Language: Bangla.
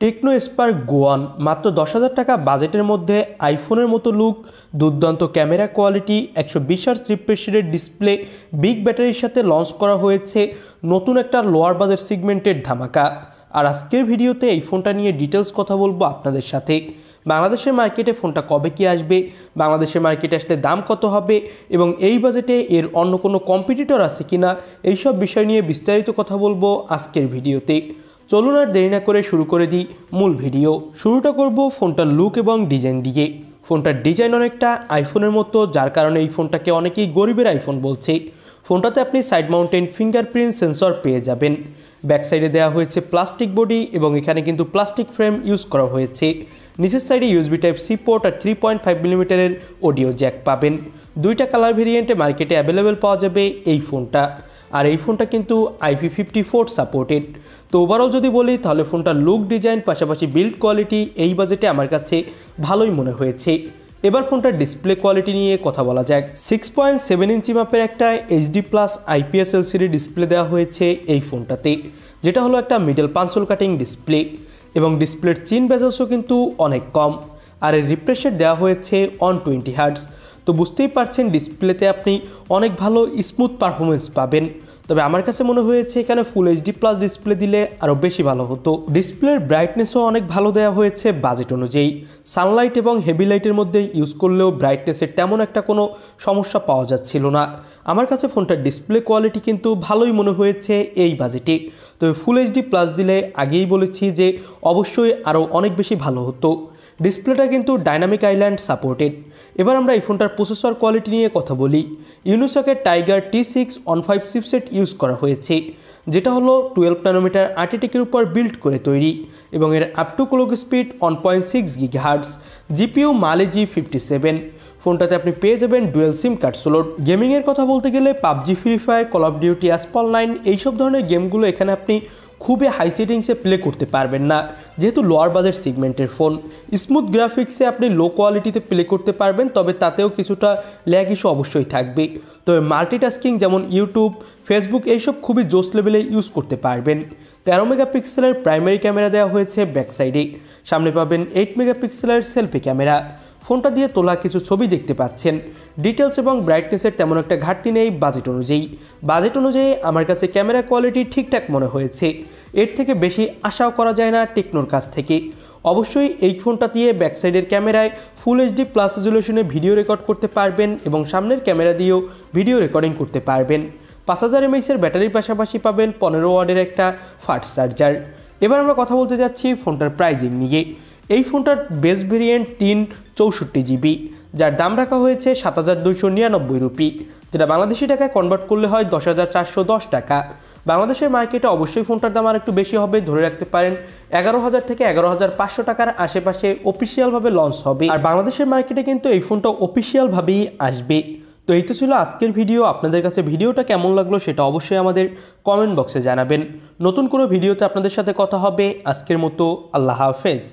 টেকনো স্পার্ক গো 1 মাত্র 10,000 টাকা বাজেটের মধ্যে আইফোনের মতো লুক, দুর্দান্ত camera quality, 120 hertz refresh rate display, big ব্যাটারির সাথে লঞ্চ করা হয়েছে নতুন একটা লোয়ার বাজেট সেগমেন্টের ধামাকা। আর আজকের ভিডিওতে এই ফোনটা নিয়ে ডিটেলস কথা বলবো আপনাদের সাথে। বাংলাদেশের মার্কেটে ফোনটা কবে কি আসবে, বাংলাদেশের মার্কেটে আসলে দাম কত হবে এবং এই বাজেটে এর অন্য কোনো কম্পিটিটর আছে কিনা, এইসব বিষয় নিয়ে বিস্তারিত কথা বলবো আজকের ভিডিওতে। চলুন আর দেরি না করে শুরু করে দিই মূল ভিডিও। শুরুটা করব ফোনটার লুক এবং ডিজাইন দিয়ে। ফোনটার ডিজাইন অনেকটা আইফোনের মতো, যার কারণে এই ফোনটাকে অনেকেই গরিবের আইফোন বলছে। ফোনটাতে আপনি সাইড মাউন্টেন ফিঙ্গারপ্রিন্ট সেন্সর পেয়ে যাবেন। ব্যাক সাইডে দেওয়া হয়েছে প্লাস্টিক বডি এবং এখানে কিন্তু প্লাস্টিক ফ্রেম ইউজ করা হয়েছে। নিচের সাইডে ইউএসবি টাইপ সি পোর্ট আর 3.5 মিলিমিটারের অডিও জ্যাক পাবেন। দুইটা কালার ভেরিয়েন্টে মার্কেটে অ্যাভেলেবেল পাওয়া যাবে এই ফোনটা। আর এই ফোনটা কিন্তু IP54 সাপোর্টেড। তো ওভারঅল যদি বলি তাহলে ফোনটার লুক, ডিজাইন, পাশাপাশি বিল্ড কোয়ালিটি এই বাজেটে আমার কাছে ভালোই মনে হয়েছে। এবার ফোনটার ডিসপ্লে কোয়ালিটি নিয়ে কথা বলা যাক। 6.7 ইঞ্চি মাপের একটা HD+ IPS LCD ডিসপ্লে দেওয়া হয়েছে এই ফোনটাতে, যেটা হলো একটা মিডল পাঞ্চল কাটিং ডিসপ্লে এবং ডিসপ্লের চিন বেজেলসও কিন্তু অনেক কম। আর এর রিফ্রেশ রেট দেওয়া হয়েছে 120 হার্টজ। তো বুঝতেই পারছেন ডিসপ্লেতে আপনি অনেক ভালো স্মুথ পারফরমেন্স পাবেন। তবে আমার কাছে মনে হয়েছে এখানে ফুল HD+ ডিসপ্লে দিলে আরও বেশি ভালো হতো। ডিসপ্লের ব্রাইটনেসও অনেক ভালো দেওয়া হয়েছে বাজেট অনুযায়ী। সানলাইট এবং হেভি লাইটের মধ্যে ইউজ করলেও ব্রাইটনেসের তেমন একটা কোনো সমস্যা পাওয়া যাচ্ছিল না। আমার কাছে ফোনটার ডিসপ্লে কোয়ালিটি কিন্তু ভালোই মনে হয়েছে এই বাজেটে। তবে ফুল HD+ দিলে আগেই বলেছি যে অবশ্যই আরও অনেক বেশি ভালো হতো। ডিসপ্লেটা কিন্তু ডাইনামিক আইল্যান্ড সাপোর্টেড। এবার আমরা এই ফোনটার প্রসেসর কোয়ালিটি নিয়ে কথা বলি। ইউনিসকের টাইগার T615 চিপসেট ইউজ করা হয়েছে, যেটা হলো 12 ন্যানোমিটার আর্টিটেকের উপর বিল্ড করে তৈরি এবং এর up to clock speed 1.6 GHz। GPU Mali G57। ফোনটাতে আপনি পেয়ে যাবেন ডুয়েল সিম কার্ড স্লট। গেমিংয়ের কথা বলতে গেলে PUBG, Free Fire, Call of Duty, Asphalt 9 এইসব ধরনের গেমগুলো এখানে আপনি খুবই হাই সেটিংসে প্লে করতে পারবেন না, যেহেতু লোয়ার বাজেট সেগমেন্টের ফোন। স্মুথ গ্রাফিক্সে আপনি লো কোয়ালিটিতে প্লে করতে পারবেন, তবে তাতেও কিছুটা ল্যাগ ইস্যু অবশ্যই থাকবে। তবে মাল্টিটাস্কিং যেমন ইউটিউব, ফেসবুক এইসব খুবই জোস লেভেলে ইউজ করতে পারবেন। 13 মেগাপিক্সেলের প্রাইমারি ক্যামেরা দেওয়া হয়েছে ব্যাক সাইডে। সামনে পাবেন 8 মেগাপিক্সেলের সেলফি ক্যামেরা। ফোনটা দিয়ে তোলা কিছু ছবি দেখতে পাচ্ছেন। ডিটেলস এবং ব্রাইটনেসের তেমন একটা ঘাটতি নেই বাজেট অনুযায়ী। আমার কাছে ক্যামেরা কোয়ালিটি ঠিকঠাক মনে হয়েছে। এর থেকে বেশি আশাও করা যায় না টেকনোর কাছ থেকে। অবশ্যই এই ফোনটা দিয়ে ব্যাক সাইডের ক্যামেরায় ফুল HD+ রেজুলেশনে ভিডিও রেকর্ড করতে পারবেন এবং সামনের ক্যামেরা দিয়েও ভিডিও রেকর্ডিং করতে পারবেন। 5000 mAh ব্যাটারির পাশাপাশি পাবেন 15 ওয়াটের একটা ফাস্ট চার্জার। এবার আমরা কথা বলতে যাচ্ছি ফোনটার প্রাইজিং নিয়ে। এই ফোনটার বেস ভেরিয়েন্ট 364GB, যার দাম রাখা হয়েছে 7299 রুপি, যেটা বাংলাদেশি টাকায় কনভার্ট করলে হয় 10,410 টাকা। বাংলাদেশের মার্কেটে অবশ্যই ফোনটার দাম আর একটু বেশি হবে, ধরে রাখতে পারেন 11,000 থেকে 11,500 টাকার আশেপাশে অফিসিয়ালভাবে লঞ্চ হবে। আর বাংলাদেশের মার্কেটে কিন্তু এই ফোনটা অফিসিয়ালভাবেই আসবে। তো এই তো ছিল আজকের ভিডিও। আপনাদের কাছে ভিডিওটা কেমন লাগলো সেটা অবশ্যই আমাদের কমেন্ট বক্সে জানাবেন। নতুন কোনো ভিডিওতে আপনাদের সাথে কথা হবে। আজকের মতো আল্লাহ হাফেজ।